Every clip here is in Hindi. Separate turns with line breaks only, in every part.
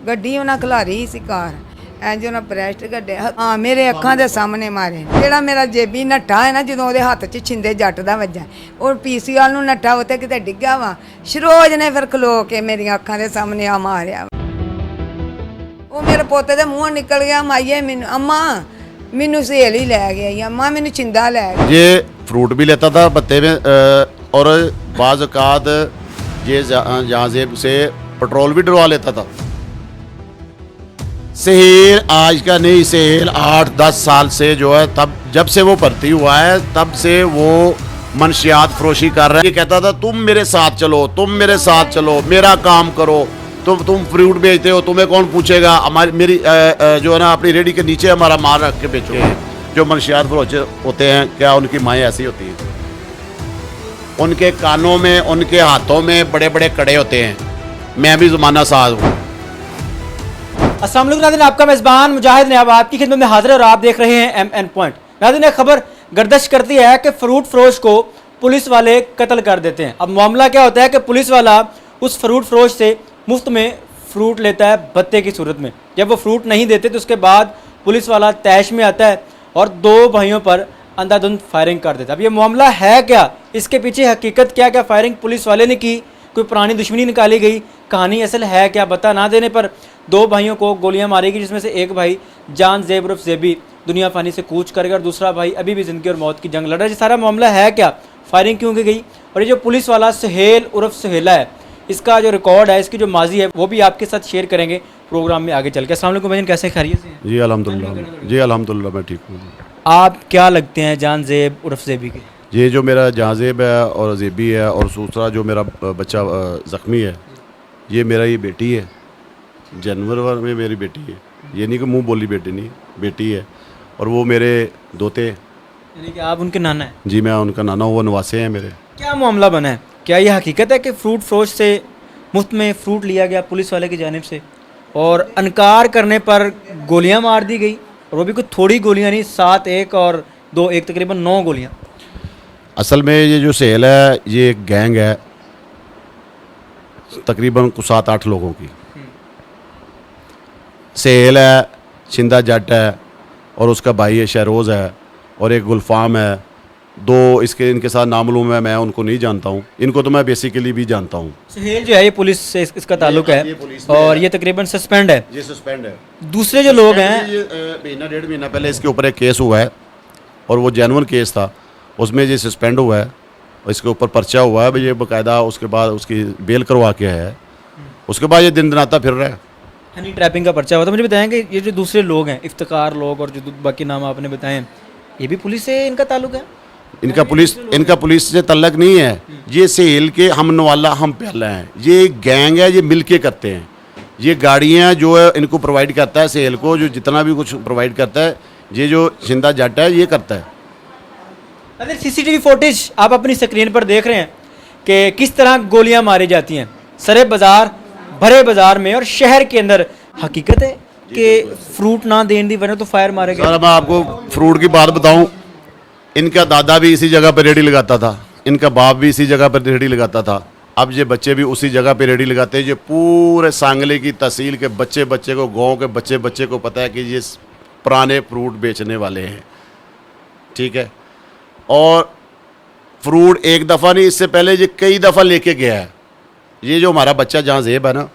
ਗੱਡੀ ਉਹਨਾਂ ਖਿਲਾਰੀ ਸੀ ਕਾਰ ਇੰਜ ਉਹਨਾਂ ਬ੍ਰੈਸਟ ਕੱਢਿਆ ਹਾਂ ਮੇਰੇ ਅੱਖਾਂ ਦੇ ਸਾਹਮਣੇ ਮਾਰੇ। ਜਿਹੜਾ ਮੇਰਾ ਜੇਬੀ ਨੱਠਾ ਹੈ ਨਾ ਜਦੋਂ ਉਹਦੇ ਹੱਥ 'ਚ ਛਿੰਦੇ ਜੱਟ ਦਾ ਵੱਜਾ ਉਹ ਪੀਸੀਆਰ ਨੂੰ ਨੱਠਾ ਉੱਤੇ ਕਿਤੇ ਡਿੱਗਾ ਵਾ ਸ਼ਰੋਜ ਨੇ ਫਿਰ ਖਲੋ ਕੇ ਮੇਰੀਆਂ ਅੱਖਾਂ ਦੇ ਸਾਹਮਣੇ ਆ ਮਾਰਿਆ। ਉਹ ਮੇਰੇ ਪੋਤੇ ਦੇ ਮੂੰਹੋਂ ਨਿਕਲ ਗਿਆ ਮਾਈਏ ਮੈਨੂੰ अम्मा मैनू सहेल ही लै गया अम्मा मैनू चिंदा लै गया।
ये फ्रूट भी लेता था भत्ते में और बाज़ औक़ात ये जहाँ से पेट्रोल भी डलवा लेता था। सहेल आज का नहीं, सहेल 8-10 साल से जो है तब जब से वो भर्ती हुआ है तब से वो मनशियात फरोशी कर रहा है। ये कहता था तुम मेरे साथ चलो, तुम मेरे साथ चलो, मेरा काम करो, तुम फ्रूट बेचते हो, तुम्हें कौन पूछेगा, हमारी मेरी जो है ना अपनी रेडी के नीचे हमारा माल रख के बेचो। जो मनशियात फरोश होते हैं क्या उनकी माएँ ऐसी होती हैं? उनके कानों में उनके हाथों में बड़े बड़े कड़े होते हैं। मैं भी ज़माना साज हूँ।
अस्सलाम वालेकुम नाज़रीन, आपका मेज़बान मुजाहिद नयाब आपकी खिदमत में हाजिर है और आप देख रहे हैं MN पॉइंट। नाज़रीन एक खबर गर्दिश करती है कि फ्रूट फरोश को पुलिस वाले कत्ल कर देते हैं। अब मामला क्या होता है कि पुलिस वाला उस फ्रूट फरोश से मुफ्त में फ्रूट लेता है भत्ते की सूरत में। जब वो फ्रूट नहीं देते तो उसके बाद पुलिस वाला तैश में आता है और दो भाइयों पर अंधाधुंध फायरिंग कर देता है। अब ये मामला है क्या, इसके पीछे हकीकत क्या क्या फायरिंग पुलिस वाले ने की, कोई पुरानी दुश्मनी निकाली गई, कहानी असल है क्या, बता ना देने पर दो भाइयों को गोलियां मारी गई जिसमें से एक भाई जान ज़ेब उर्फ ज़ेबी दुनिया फ़ानी से कूच कर गया और दूसरा भाई अभी भी ज़िंदगी और मौत की जंग लड़ रहा है। ये सारा मामला है क्या, फायरिंग क्यों की गई और ये जो पुलिस वाला सुहेल उर्फ सुहेला है इसका जो रिकॉर्ड है, इसकी जो माजी है वो भी आपके साथ शेयर करेंगे प्रोग्राम में आगे चल के। अस्सलाम वालेकुम भाईजान, कैसे खैरियत से हैं?
जी अल्हम्दुलिल्लाह, जी अल्हम्दुलिल्लाह मैं ठीक हूँ।
आप क्या लगते हैं जान ज़ेब उर्फ ज़ेबी के?
ये जो मेरा जहाज़ेब है और ज़ेबी है और दूसरा जो मेरा बच्चा ज़ख्मी है ये मेरा ये बेटी है, जानवर में मेरी बेटी है। ये नहीं कि मुंह बोली बेटी नहीं, बेटी है। और वो मेरे दोते,
यानी कि आप उनके नाना हैं?
जी मैं उनका नाना हूँ, वो नवासे हैं मेरे।
क्या मामला बना है, क्या ये हकीकत है कि फ्रूट फरोश से मुफ्त में फ्रूट लिया गया पुलिस वाले की जानिब से और अनकार करने पर गोलियां मार दी गई, और वो भी कुछ थोड़ी गोलियां नहीं, 7 1 और 2 1 तकरीबन 9 गोलियां?
असल में ये जो सेल है ये एक गैंग है तकरीबन 7-8 लोगों की। सेल है, शिंदा जट है और उसका भाई है शहरोज़ है और एक गुलफाम है। दो इनके साथ नामालूम है, मैं उनको नहीं जानता हूँ, इनको तो मैं बेसिकली भी जानता हूँ।
सुहेल जो है ये पुलिस से इसका ताल्लुक है और ये तकरीबन सस्पेंड है।
ये सस्पेंड है।
दूसरे जो लोग हैं,
महीना 1.5 महीना पहले इसके ऊपर एक केस हुआ है और वो जेन्युइन केस था, उसमें ये सस्पेंड हुआ है और इसके ऊपर पर्चा हुआ है, ये बाकायदा उसके बाद उसकी बेल करवा के है, उसके बाद ये दिन दनाता फिर रहा है।
हनी ट्रैपिंग का पर्चा हुआ था। मुझे बताएं कि ये जो दूसरे लोग हैं, इफ्तिकार लोग और जो बाकी नाम आपने बताए, ये भी पुलिस से इनका ताल्लुक है? इनका
पुलिस से तल्लक नहीं है। ये सेल के हम नवाला हम पहला हैं, ये गैंग है, ये मिल के करते हैं। ये गाड़ियाँ जो है इनको प्रोवाइड करता है सेल को, जो जितना भी कुछ प्रोवाइड करता है ये जो शिंदा जट है ये करता है।
अगर CCTV फुटेज आप अपनी स्क्रीन पर देख रहे हैं कि किस तरह गोलियां मारी जाती हैं सरे बाजार भरे बाजार में और शहर के अंदर। हकीकत है कि फ्रूट ना देने की वजह तो फायर मारे गए।
सर मैं आपको फ्रूट की बात बताऊं, इनका दादा भी इसी जगह पर रेडी लगाता था, इनका बाप भी इसी जगह पर रेडी लगाता था, अब ये बच्चे भी उसी जगह पे रेडी लगाते हैं। ये पूरे सांगले की तहसील के बच्चे को, गांव के बच्चे को पता है कि ये पुराने फ्रूट बेचने वाले हैं, ठीक है। और फ्रूट एक दफ़ा नहीं, इससे पहले ये कई दफ़ा लेके गया है। ये जो हमारा बच्चा जहाँ ज़ेब है ना,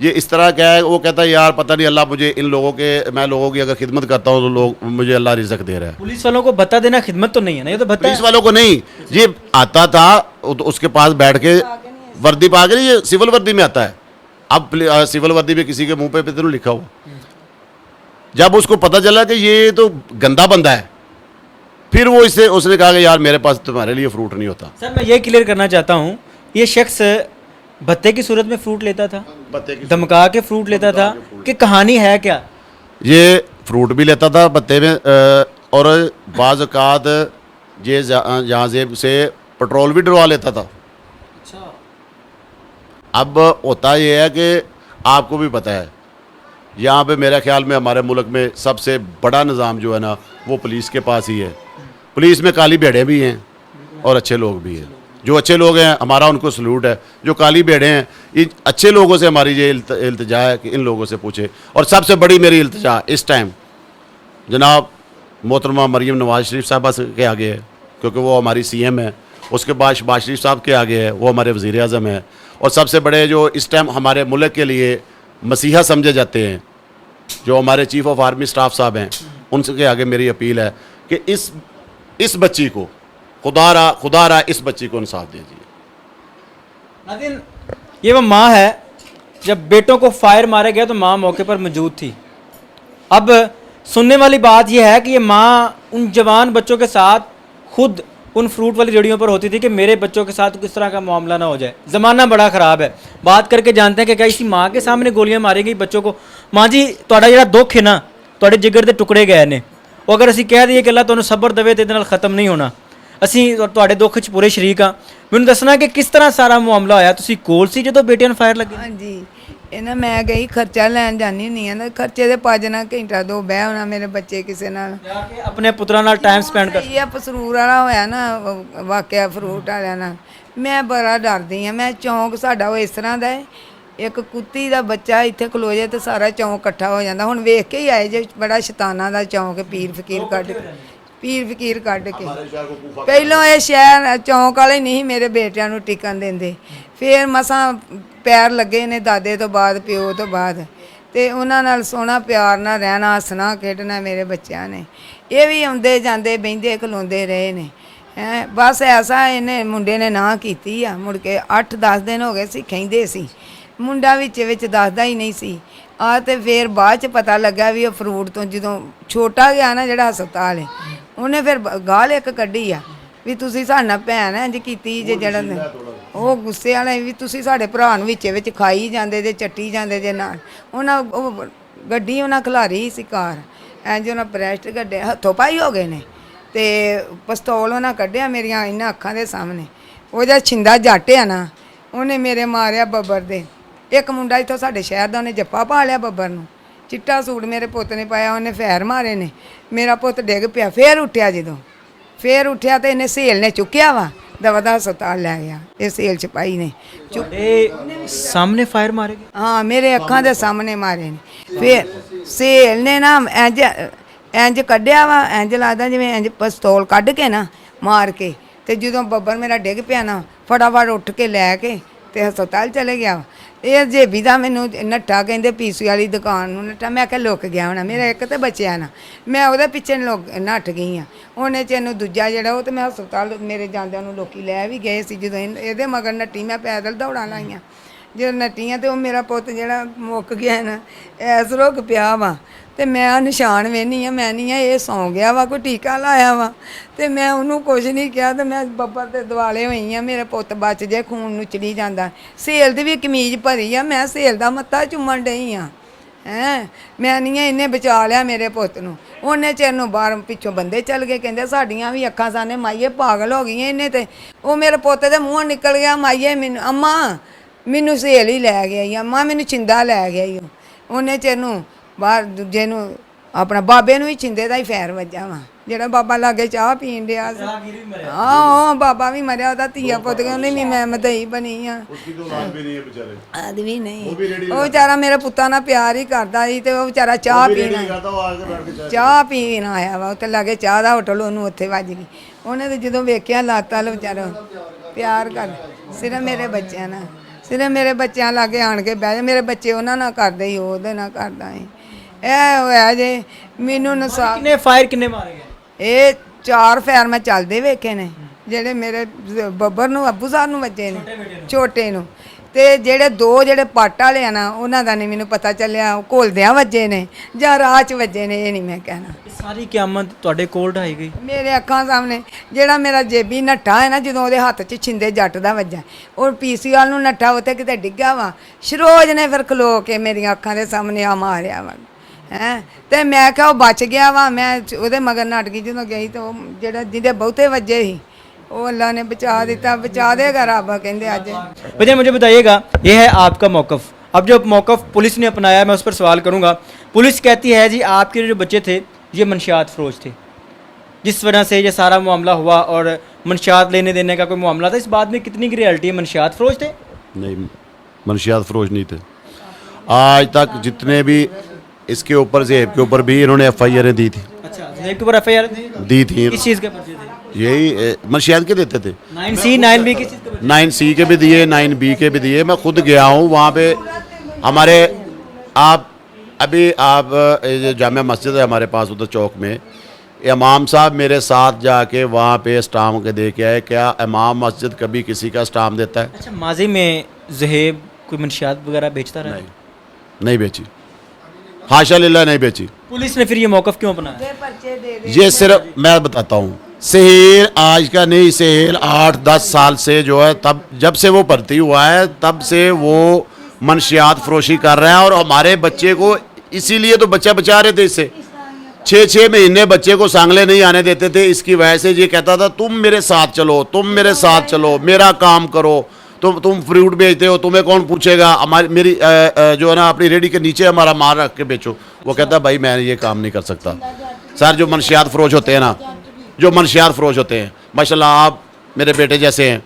ये इस तरह क्या है, वो कहता है यार पता नहीं अल्लाह मुझे इन लोगों के, मैं लोगों की अगर खिदमत करता हूँ तो लोग मुझे अल्लाह रिज़्क़ दे रहा है।
पुलिस वालों को बता देना खिदमत तो नहीं है ना, ये तो बता
पुलिस वालों को नहीं, ये आता था तो उसके पास बैठ के वर्दी पा के, ये सिविल वर्दी में आता है। अब सिविल वर्दी में किसी के मुंह पे तो लिखा हुआ, जब उसको पता चला कि ये तो गंदा बंदा है, फिर वो उसने कहा कि यार मेरे पास तुम्हारे लिए फ्रूट नहीं होता।
सर मैं ये क्लियर करना चाहता हूँ, ये शख्स भत्ते की सूरत में फ्रूट लेता था, धमका के फ्रूट लेता था, कि कहानी है क्या?
ये फ्रूट भी लेता था भत्ते में और बाज़ औक़ात ये जहाज़ेब से पेट्रोल भी डलवा लेता था।
अच्छा।
अब होता ये है कि आपको भी पता है यहाँ पे मेरे ख्याल में हमारे मुल्क में सबसे बड़ा निज़ाम जो है ना वो पुलिस के पास ही है। पुलिस में काली भेड़ें भी हैं और अच्छे लोग भी हैं। जो अच्छे लोग हैं हमारा उनको सलूट है, जो काली भेड़े हैं इन अच्छे लोगों से हमारी ये इल्तिजा है कि इन लोगों से पूछे। और सबसे बड़ी मेरी इल्तिजा इस टाइम जनाब मोहतरमा मरीम नवाज शरीफ साहबा के आगे है, क्योंकि वो हमारी CM है। उसके बाद शहबाज शरीफ साहब के आगे है, वो हमारे वज़ीर आज़म है। और सबसे बड़े जो इस टाइम हमारे मुल्क के लिए मसीहा समझे जाते हैं, जो हमारे चीफ़ ऑफ आर्मी स्टाफ साहब हैं, उनके आगे मेरी अपील है कि इस बच्ची को खुदा रहा इस बच्ची को इंसाफ दीजिए।
नाज़रीन, ये वो माँ है, जब बेटों को फायर मारा गया तो माँ मौके पर मौजूद थी। अब सुनने वाली बात यह है कि ये माँ उन जवान बच्चों के साथ खुद उन फ्रूट वाली रेडियो पर होती थी कि मेरे बच्चों के साथ किस तरह का मामला ना हो जाए। ज़माना बड़ा ख़राब है। बात करके जानते हैं कि क्या इसी माँ के सामने गोलियां मारी गई बच्चों को। माँ जी, ਤੁਹਾਡਾ ਜਿਹੜਾ ਦੁੱਖ ਹੈ ਨਾ, ਤੁਹਾਡੇ ਜਿਗਰ ਦੇ ਟੁਕੜੇ ਗਏ ਨੇ, ਉਹ ਅਗਰ ਅਸੀਂ ਕਹਿ ਦਈਏ ਕਿ ਅੱਲਾ ਤੁਹਾਨੂੰ ਸਬਰ ਦੇਵੇ ਤੇ ਇਹਦੇ ਨਾਲ ਖਤਮ ਨਹੀਂ ਹੋਣਾ। ਅਸੀਂ ਤੁਹਾਡੇ ਦੁੱਖ 'ਚ ਪੂਰੇ ਸ਼ਰੀਕ ਹਾਂ। ਮੈਨੂੰ ਦੱਸਣਾ ਕਿ ਕਿਸ ਤਰ੍ਹਾਂ ਸਾਰਾ ਮਾਮਲਾ ਹੋਇਆ। ਤੁਸੀਂ ਕੋਲ ਸੀ ਜਦੋਂ ਬੇਟਿਆਂ ਨੂੰ ਫਾਇਰ ਲੱਗੇ?
ਹਾਂਜੀ, ਇਹ ਨਾ ਮੈਂ ਗਈ ਖਰਚਾ ਲੈਣ ਜਾਣੀ ਹੁੰਦੀ ਆ ਨਾ, ਖਰਚੇ ਦੇ ਭੱਜਣਾ ਘੰਟਾ ਦੋ ਬਹਿ ਹੋਣਾ ਮੇਰੇ ਬੱਚੇ ਕਿਸੇ ਨਾਲ
ਜਾ ਕੇ ਆਪਣੇ ਪੁੱਤਰਾਂ ਨਾਲ ਟਾਈਮ ਸਪੈਂਡ ਕਰ।
ਇਹ ਪਸਰੂਰ ਵਾਲਾ ਹੋਇਆ ਨਾ ਵਾਕਿਆ ਫਰੂਟ ਵਾਲਿਆਂ ਨਾਲ, ਮੈਂ ਬੜਾ ਡਰਦੀ ਆ। ਮੈਂ ਚੌਂਕ ਸਾਡਾ ਉਹ ਇਸ ਤਰ੍ਹਾਂ ਦਾ ਹੈ, ਇੱਕ ਕੁੱਤੀ ਦਾ ਬੱਚਾ ਇੱਥੇ ਖਲੋ ਜਾਏ ਤੇ ਸਾਰਾ ਚੌਂਕ ਇਕੱਠਾ ਹੋ ਜਾਂਦਾ। ਹੁਣ ਵੇਖ ਕੇ ਹੀ ਆਏ ਜੇ, ਬੜਾ ਸ਼ੈਤਾਨਾਂ ਦਾ ਚੌਂਕ, ਪੀਰ ਫਕੀਰ ਕੱਢ ਕੇ ਪਹਿਲੋਂ ਇਹ ਸ਼ਹਿਰ ਚੌਂਕ ਵਾਲੇ ਨਹੀਂ ਮੇਰੇ ਬੇਟਿਆਂ ਨੂੰ ਟਿਕਣ ਦਿੰਦੇ। ਫਿਰ ਮਸਾਂ ਪੈਰ ਲੱਗੇ ਨੇ ਦਾਦੇ ਤੋਂ ਬਾਅਦ, ਪਿਓ ਤੋਂ ਬਾਅਦ, ਤੇ ਉਹਨਾਂ ਨਾਲ ਸੋਹਣਾ ਪਿਆਰ ਨਾਲ ਰਹਿਣਾ, ਹੱਸਣਾ ਖੇਡਣਾ ਮੇਰੇ ਬੱਚਿਆਂ ਨੇ। ਇਹ ਵੀ ਆਉਂਦੇ ਜਾਂਦੇ ਬਹਿੰਦੇ ਖਲੋਂਦੇ ਰਹੇ ਨੇ। ਹੈਂ, ਬਸ ਐਸਾ ਇਹਨੇ ਮੁੰਡੇ ਨੇ ਨਾ ਕੀਤੀ ਆ। ਮੁੜ ਕੇ 8-10 ਦਿਨ ਹੋ ਗਏ ਸੀ ਕਹਿੰਦੇ ਸੀ, ਮੁੰਡਾ ਵਿੱਚ ਦੱਸਦਾ ਹੀ ਨਹੀਂ ਸੀ। ਆ ਤੇ ਫਿਰ ਬਾਅਦ ਚ ਪਤਾ ਲੱਗਾ ਵੀ ਉਹ ਫਰੂਟ ਤੋਂ ਜਦੋਂ ਛੋਟਾ ਗਿਆ ਨਾ ਜਿਹੜਾ ਹਸਪਤਾਲ ਹੈ, ਉਹਨੇ ਫਿਰ ਗਾਲ ਇੱਕ ਕੱਢੀ ਆ ਵੀ ਤੁਸੀਂ ਸਾਡੇ ਨਾਲ ਭੈਣ ਇੰਝ ਕੀਤੀ ਜੇ। ਜਿਹੜਾ ਉਹ ਗੁੱਸੇ ਵਾਲਾ ਵੀ ਤੁਸੀਂ ਸਾਡੇ ਭਰਾ ਨੂੰ ਵਿੱਚ ਖਾਈ ਜਾਂਦੇ ਜੇ, ਚੱਟੀ ਜਾਂਦੇ ਜੇ ਨਾਲ। ਉਹਨਾਂ ਉਹ ਗੱਡੀ ਉਹਨਾਂ ਖਿਲਾਰੀ ਸੀ ਕਾਰ, ਇੰਝ ਉਹਨਾਂ ਪ੍ਰੈਸਟ ਗੱਡੇ ਹੱਥੋਂ ਪਾਈ ਹੋ ਗਏ ਨੇ ਤੇ ਪਿਸਤੌਲ ਉਹਨਾਂ ਕੱਢਿਆ ਮੇਰੀਆਂ ਇਹਨਾਂ ਅੱਖਾਂ ਦੇ ਸਾਹਮਣੇ। ਉਹ ਜਿਹੜਾ ਛਿੰਦਾ ਜੱਟ ਆ ਨਾ, ਉਹਨੇ ਮੇਰੇ ਮਾਰਿਆ ਬੱਬਰ ਦੇ। ਇੱਕ ਮੁੰਡਾ ਇੱਥੋਂ ਸਾਡੇ ਸ਼ਹਿਰ ਦਾ, ਉਹਨੇ ਜੱਫਾ ਪਾ ਲਿਆ ਬੱਬਰ ਨੂੰ, ਚਿੱਟਾ ਸੂਟ ਮੇਰੇ ਪੁੱਤ ਨੇ ਪਾਇਆ, ਉਹਨੇ ਫੈਰ ਮਾਰੇ ਨੇ। ਮੇਰਾ ਪੁੱਤ ਡਿੱਗ ਪਿਆ, ਫੇਰ ਉੱਠਿਆ। ਜਦੋਂ ਫੇਰ ਉੱਠਿਆ ਤੇ ਇਹਨੇ ਸਹੇਲ ਨੇ ਚੁੱਕਿਆ ਵਾ, ਦਵਾ ਹਸਪਤਾਲ ਲੈ ਗਿਆ। ਇਹ ਸਹੇਲ ਸਿਪਾਹੀ ਨੇ
ਤੁਹਾਡੇ ਸਾਹਮਣੇ ਫਾਇਰ ਮਾਰੇ ਗਏ?
ਹਾਂ, ਮੇਰੇ ਅੱਖਾਂ ਦੇ ਸਾਹਮਣੇ ਮਾਰੇ ਨੇ। ਫਿਰ ਸਹੇਲ ਨੇ ਨਾ ਇੰਝ ਕੱਢਿਆ ਵਾ, ਇੰਝ ਲੱਗਦਾ ਜਿਵੇਂ ਇੰਝ ਪਿਸਤੌਲ ਕੱਢ ਕੇ ਨਾ ਮਾਰ ਕੇ। ਤੇ ਜਦੋਂ ਬੱਬਰ ਮੇਰਾ ਡਿੱਗ ਪਿਆ ਨਾ, ਫਟਾਫਟ ਉੱਠ ਕੇ ਲੈ ਕੇ ਤੇ ਹਸਪਤਾਲ ਚਲੇ ਗਿਆ। ਇਹ ਜੇਬੀ ਦਾ ਮੈਨੂੰ ਨੱਠਾ ਕਹਿੰਦੇ, ਪੀਸੀ ਵਾਲੀ ਦੁਕਾਨ ਨੂੰ ਨੱਠਾ। ਮੈਂ ਕਿਹਾ ਲੁੱਕ ਗਿਆ ਹੋਣਾ, ਮੇਰਾ ਇੱਕ ਤੇ ਬਚਿਆ ਨਾ, ਮੈਂ ਉਹਦੇ ਪਿੱਛੇ ਨੱਠ ਗਈ ਆ। ਉਹਨੇ ਚ ਇਹਨੂੰ ਦੂਜਾ ਜਿਹੜਾ, ਉਹ ਤੇ ਮੈਂ ਹਸਪਤਾਲ ਮੇਰੇ ਜਾਂਦਿਆਂ ਨੂੰ ਲੋਕੀ ਲੈ ਵੀ ਗਏ ਸੀ। ਜਦੋਂ ਇਹਦੇ ਮਗਰ ਨੱਟੀ, ਮੈਂ ਪੈਦਲ ਦੌੜਾਂ ਲਾਈਆਂ। ਜਦੋਂ ਨੱਟੀਆਂ ਤੇ ਉਹ ਮੇਰਾ ਪੁੱਤ ਜਿਹੜਾ ਮੁੱਕ ਗਿਆ ਨਾ, ਐਸ ਰੁਕ ਪਿਆ ਵਾ। ਤੇ ਮੈਂ ਨਿਸ਼ਾਨ ਵੇਖਦੀ ਆ, ਮੈਂ ਨਹੀਂ ਆ ਇਹ ਸੌਂ ਗਿਆ ਵਾ, ਕੋਈ ਟੀਕਾ ਲਾਇਆ ਵਾ। ਤੇ ਮੈਂ ਉਹਨੂੰ ਕੁਝ ਨਹੀਂ ਕਿਹਾ ਤੇ ਮੈਂ ਬੱਬਰ ਤੇ ਦਿਵਾਲੇ ਹੋਈ ਆ, ਮੇਰੇ ਪੁੱਤ ਬਚ ਜੇ, ਖੂਨ ਨੂੰ ਚੜੀ ਜਾਂਦਾ। ਸਹੇਲ ਦੀ ਵੀ ਕਮੀਜ਼ ਭਰੀ ਆ, ਮੈਂ ਸਹੇਲ ਦਾ ਮੱਥਾ ਚੁੰਮਣ ਡਈ ਆ। ਮੈਂ ਨਹੀਂ ਆ, ਇਹਨੇ ਬਚਾ ਲਿਆ ਮੇਰੇ ਪੁੱਤ ਨੂੰ। ਉਹਨੇ ਚਿਰ ਨੂੰ ਬਾਹਰ ਪਿੱਛੋਂ ਬੰਦੇ ਚੱਲ ਗਏ, ਕਹਿੰਦੇ ਸਾਡੀਆਂ ਵੀ ਅੱਖਾਂ ਸਾਹਮਣੇ ਮਾਈਏ ਪਾਗਲ ਹੋ ਗਈਆਂ ਇਹਨੇ। ਤੇ ਉਹ ਮੇਰੇ ਪੁੱਤ ਦੇ ਮੂੰਹੋਂ ਨਿਕਲ ਗਿਆ, ਮਾਈਏ ਮੈਨੂੰ ਅੰਮਾ ਮੈਨੂੰ ਸਹੇਲ ਹੀ ਲੈ ਗਿਆ, ਅੰਮਾ ਮੈਨੂੰ ਛਿੰਦਾ ਲੈ ਗਿਆ। ਉਹਨੇ ਚਿਰ ਨੂੰ ਬਾਹਰ ਦੂਜੇ ਨੂੰ ਆਪਣਾ ਬਾਬੇ ਨੂੰ ਵੀ ਛਿੰਦੇ ਦਾ ਹੀ ਫੈਰ ਵੱਜਾ ਵਾ, ਜਿਹੜਾ ਬਾਬਾ ਲਾਗੇ ਚਾਹ ਪੀਣ ਡਿਆ ਸੀ। ਹਾਂ, ਬਾਬਾ ਵੀ ਮਰਿਆ, ਉਹਦਾ ਧੀਆ ਪੁੱਤ ਗਿਆ, ਉਹਨੇ ਵੀ ਮੈਂ ਮਦਈ ਬਣੀ ਆ। ਆਦਮੀ ਨਹੀਂ, ਉਹ ਵਿਚਾਰਾ ਮੇਰੇ ਪੁੱਤਾਂ ਨਾਲ ਪਿਆਰ ਹੀ ਕਰਦਾ ਸੀ। ਤੇ ਉਹ ਵਿਚਾਰਾ ਚਾਹ ਪੀਣ ਆਇਆ ਵਾ, ਉੱਥੇ ਲਾਗੇ ਚਾਹ ਦਾ ਹੋਟਲ, ਉਹਨੂੰ ਉੱਥੇ ਵੱਜ ਗਈ। ਉਹਨੇ ਤੇ ਜਦੋਂ ਵੇਖਿਆ ਲਾਤਾ ਲ ਵਿਚਾਰਾ ਪਿਆਰ ਕਰ, ਸਿਰਫ ਮੇਰੇ ਬੱਚਿਆਂ ਨਾਲ, ਸਿਰਫ ਮੇਰੇ ਬੱਚਿਆਂ ਲਾਗੇ ਆਣ ਕੇ ਬਹਿ ਜਾ। ਮੇਰੇ ਬੱਚੇ ਉਹਨਾਂ ਨਾਲ ਕਰਦੇ ਸੀ, ਉਹਦੇ ਨਾਲ ਕਰਦਾ ਸੀ। ਇਹ ਹੋਇਆ ਜੇ ਮੈਨੂੰ ਇਨਸਾਫ਼।
ਕਿੰਨੇ ਫਾਇਰ ਕਿੰਨੇ ਮਾਰੇ ਗਏ?
ਇਹ 4 ਫੈਰ ਮੈਂ ਚੱਲਦੇ ਵੇਖੇ ਨੇ, ਜਿਹੜੇ ਮੇਰੇ ਬੱਬਰ ਨੂੰ, ਅੱਬੂ ਸਾਹਿਬ ਨੂੰ ਵੱਜੇ ਨੇ, ਛੋਟੇ ਨੂੰ। ਤੇ ਜਿਹੜੇ 2 ਜਿਹੜੇ ਪੱਟ ਵਾਲੇ ਆ ਨਾ, ਉਹਨਾਂ ਦਾ ਨਹੀਂ ਮੈਨੂੰ ਪਤਾ ਚੱਲਿਆ, ਉਹ ਘੋਲਦਿਆਂ ਵੱਜੇ ਨੇ ਜਾਂ ਰਾਹ 'ਚ ਵੱਜੇ ਨੇ, ਇਹ ਨਹੀਂ ਮੈਂ ਕਹਿਣਾ।
ਸਾਰੀ ਕਿਆਮਤ ਤੁਹਾਡੇ ਕੋਲ ਢਾਈ ਗਈ
ਮੇਰੇ ਅੱਖਾਂ ਸਾਹਮਣੇ। ਜਿਹੜਾ ਮੇਰਾ ਜੇਬੀ ਨੱਠਾ ਹੈ ਨਾ, ਜਦੋਂ ਉਹਦੇ ਹੱਥ 'ਚ ਛਿੰਦੇ ਜੱਟ ਦਾ ਵੱਜਾ, ਉਹ PCL ਨੂੰ ਨੱਠਾ ਉੱਥੇ ਕਿਤੇ ਡਿੱਗਾ ਵਾ। ਸ਼ਰੋਜ ਨੇ ਫਿਰ ਖਲੋ ਕੇ ਮੇਰੀਆਂ ਅੱਖਾਂ ਦੇ ਸਾਹਮਣੇ ਆ ਮਾਰਿਆ ਵਾ। ਤੇ ਮੈਂ ਕਿਹਾ ਉਹ ਬਚ ਗਿਆ ਵਾ। ਮੈਂ ਉਹਦੇ ਮਗਰ ਨੱਠ ਗਈ। ਜਦੋਂ ਗਈ ਤਾਂ ਉਹ ਜਿਹੜਾ ਜਿਹਦੇ बहुते ਵੱਜੇ ਸੀ, वो अल्लाह ने बचा देता, बचा देगा रब कहते अज।
भैया मुझे बताइएगा, ये है आपका मौक़िफ़। अब जो मौक़िफ़ पुलिस ने अपनाया, मैं उस पर सवाल करूँगा। पुलिस कहती है जी आपके जो बच्चे थे ये मंशियात फ़रोश थे, जिस वजह से ये सारा मामला हुआ और मंशियात लेने देने का कोई मामला था, इस बात में कितनी की रियलिटी है? मंशियात फरोश थे?
नहीं, मंशियात फरोश नहीं थे। आज तक जितने भी इसके ऊपर ज़ेब के ऊपर भी इन्होंने FIR दी थी,
अच्छा, जेब के ऊपर FIR
दी थी।
किस चीज़ के पर्चे थे?
यही मंशियात के देते थे।
9C 9B किस चीज़ के पर्चे?
9C के भी दिए, 9B के भी दिए। मैं खुद गया हूँ वहाँ पे। हमारे आप अभी आप ये जामिया मस्जिद है हमारे पास उधर चौक में, इमाम साहब मेरे साथ जाके वहाँ पे स्टाम्प के दे के आए। क्या इमाम मस्जिद कभी किसी का स्टाम्प देता है?
अच्छा, माजी में ज़हेब कोई मंशियात वगैरह बेचता रहा?
नहीं बेची, हाशा लिल्लाह नहीं बेची।
पुलिस ने फिर ये मौक़िफ़ क्यों अपनाया?
पर्चे दे दे
ये सिर्फ मैं बताता हूँ, सेल आज का नहीं, सेल 8-10 साल से जो है, तब जब से वो भर्ती हुआ है तब से वो मंशियात फरोशी कर रहे हैं। और हमारे बच्चे को इसीलिए तो बच्चा बचा रहे थे इससे। 6-6 महीने बच्चे को सांगले नहीं आने देते थे। इसकी वजह से ये कहता था तुम मेरे साथ चलो, तुम मेरे साथ चलो, मेरा काम करो। तुम फ्रूट बेचते हो, तुम्हें कौन पूछेगा? हमारी मेरी जो है ना अपनी रेडी के नीचे हमारा माल रख के बेचो। वो कहता भाई मैं ये काम नहीं कर सकता। सर जो मंशियात फरोश होते हैं ना, जो मंशियात फरोश होते हैं, माशाल्लाह आप मेरे बेटे जैसे हैं,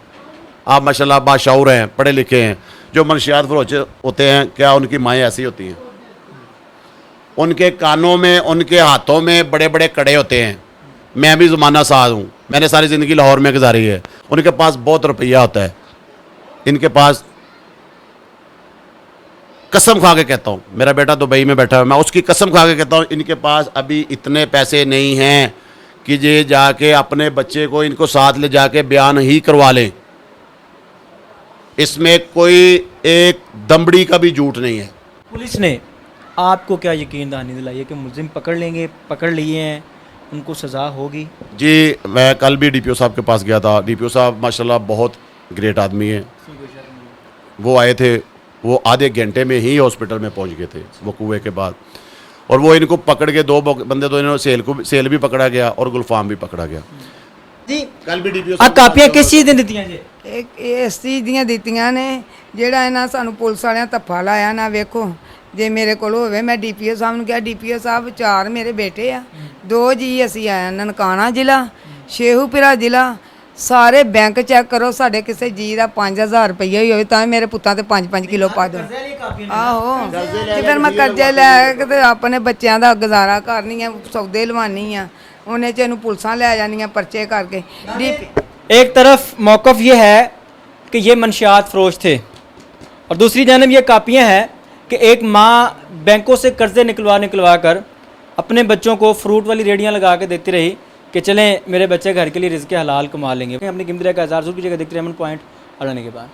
आप माशाल्लाह बाशऊर हैं, पढ़े लिखे हैं। जो मंशियात फरोश होते हैं, क्या उनकी माएँ ऐसी होती हैं? उनके कानों में, उनके हाथों में बड़े बड़े कड़े होते हैं। मैं भी ज़माना साज हूँ, मैंने सारी ज़िंदगी लाहौर में गुजारी है। उनके पास बहुत रुपया होता है। इनके पास कसम खा के कहता हूँ, मेरा बेटा दुबई में बैठा है, मैं उसकी कसम खा के कहता हूँ, इनके पास अभी इतने पैसे नहीं हैं कि ये जाके अपने बच्चे को इनको साथ ले जाके बयान ही करवा लें। इसमें कोई एक दमड़ी का भी झूठ नहीं है।
पुलिस ने आपको क्या यकीन दहानी दिलाई है कि मुलजिम पकड़ लेंगे? पकड़ लिए हैं, उनको सज़ा होगी?
जी मैं कल भी DPO साहब के पास गया था। DPO साहब माशाल्लाह बहुत ग्रेट आदमी है। वो आए थे, वो आधे घंटे में ही हॉस्पिटल में पहुंच गए थे वो कुएं के बाद। और वो इनको पकड़ के 2 बंदे तो इन्होंने सेल भी पकड़ा गया और गुलफाम भी पकड़ा गया।
जी,
कल भी DPO
आ कापियां किस चीज़ दी दित्तियां जी?
ਇੱਕ ਇਸ ਚੀਜ਼ ਦੀਆਂ ਦਿੱਤੀਆਂ ਨੇ ਜਿਹੜਾ ਇਹਨਾਂ ਸਾਨੂੰ ਪੁਲਿਸ ਵਾਲਿਆਂ ਧੱਫਾ ਲਾਇਆ ਨਾ। ਵੇਖੋ ਜੇ ਮੇਰੇ ਕੋਲ ਹੋਵੇ, ਮੈਂ DPO ਸਾਹਿਬ ਨੂੰ ਕਿਹਾ DPO ਸਾਹਿਬ 4 ਮੇਰੇ ਬੇਟੇ ਆ, 2 ਜੀ ਅਸੀਂ ਆਏ ਨਨਕਾਣਾ ਜ਼ਿਲ੍ਹਾ, ਸ਼ੇਹੂਪੁਰਾ ਜ਼ਿਲ੍ਹਾ, ਸਾਰੇ ਬੈਂਕ ਚੈੱਕ ਕਰੋ, ਸਾਡੇ ਕਿਸੇ ਜੀ ਦਾ 5000 ਰੁਪਈਆ ਹੀ ਹੋਵੇ ਤਾਂ ਮੇਰੇ ਪੁੱਤਾਂ ਤੇ 5-5 ਕਿਲੋ ਪਾ ਦਿਓ। ਆਹੋ ਤੇ ਫਿਰ ਮੈਂ ਕਰਜ਼ੇ ਲੈ ਕੇ ਤੇ ਆਪਣੇ ਬੱਚਿਆਂ ਦਾ ਗੁਜ਼ਾਰਾ ਕਰਨੀ ਆ, ਸੌਦੇ ਲਵਾਨੀ ਆ, ਉਹਨੇ ਚ ਇਹਨੂੰ ਪੁਲਿਸਾਂ ਲੈ ਜਾਣੀਆਂ ਪਰਚੇ ਕਰਕੇ।
एक तरफ मौक़िफ़ ये है कि ये मंशियात फ़रोश थे और दूसरी जानब ये कापियाँ हैं कि एक माँ बैंकों से कर्ज़े निकलवा कर अपने बच्चों को फ्रूट वाली रेडियाँ लगा के देती रही कि चलें मेरे बच्चे घर के लिए रिज़्क़ हलाल कमा लेंगे। अपनी कीमती का इज़हार ज़रूर कीजिएगा। देखते रहिए एम एन पॉइंट, और आने के बाद।